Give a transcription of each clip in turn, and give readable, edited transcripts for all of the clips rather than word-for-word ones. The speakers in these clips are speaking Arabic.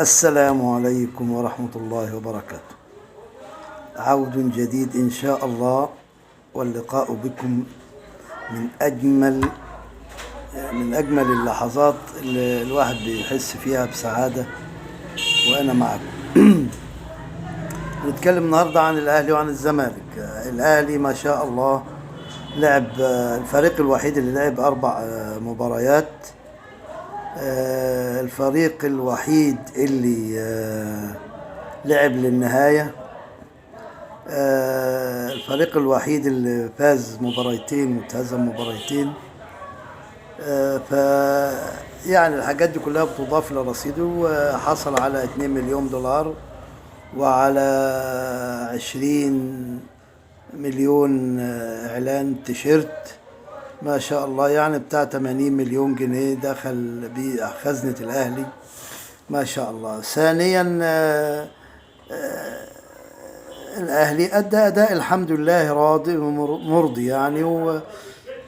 السلام عليكم ورحمة الله وبركاته. عود جديد إن شاء الله، واللقاء بكم من أجمل اللحظات اللي الواحد بيحس فيها بسعادة وأنا معكم. نتكلم النهاردة عن الأهلي وعن الزمالك. الأهلي ما شاء الله لعب، الفريق الوحيد اللي لعب 4 مباريات، الفريق الوحيد اللي لعب للنهاية، الفريق الوحيد اللي فاز مباريتين وتهزم مباريتين. يعني الحاجات دي كلها بتضاف لرصيده، وحصل على 2 مليون دولار وعلى 20 مليون إعلان تيشيرت، ما شاء الله، يعني بتاع 80 مليون جنيه دخل بخزنة الأهلي، ما شاء الله. ثانيا الأهلي أدى أداء الحمد لله راضي ومرضي يعني،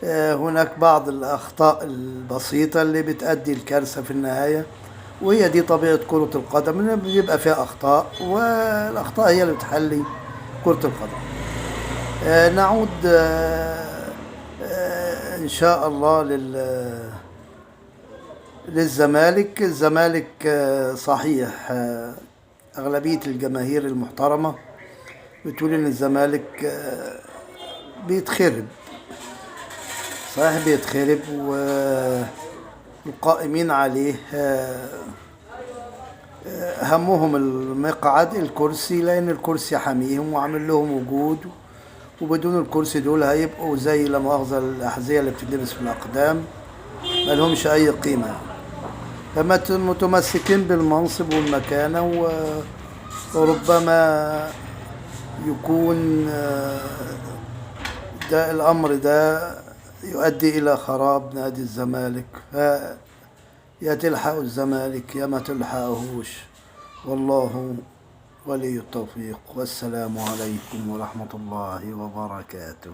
وهناك بعض الأخطاء البسيطة اللي بتأدي الكارثة في النهاية، وهي دي طبيعة كرة القدم، إن بيبقى فيها أخطاء، والأخطاء هي اللي بتحلي كرة القدم. نعود إن شاء الله للزمالك. الزمالك صحيح أغلبية الجماهير المحترمة بتقول إن الزمالك بيتخرب، صحيح بيتخرب، والقائمين عليه همهم المقعد، الكرسي، لأن الكرسي حميهم وعامل لهم وجود، وبدون الكرسي دول هيبقوا زي لا مؤاخذة الأحذية اللي بتلبس في الأقدام، ملهمش أي قيمة. فما متمسكين بالمنصب والمكانة، وربما يكون ده الأمر ده يؤدي إلى خراب نادي الزمالك، يا تلحقوا الزمالك يا ما تلحقوهوش، والله ولي التوفيق. والسلام عليكم ورحمة الله وبركاته.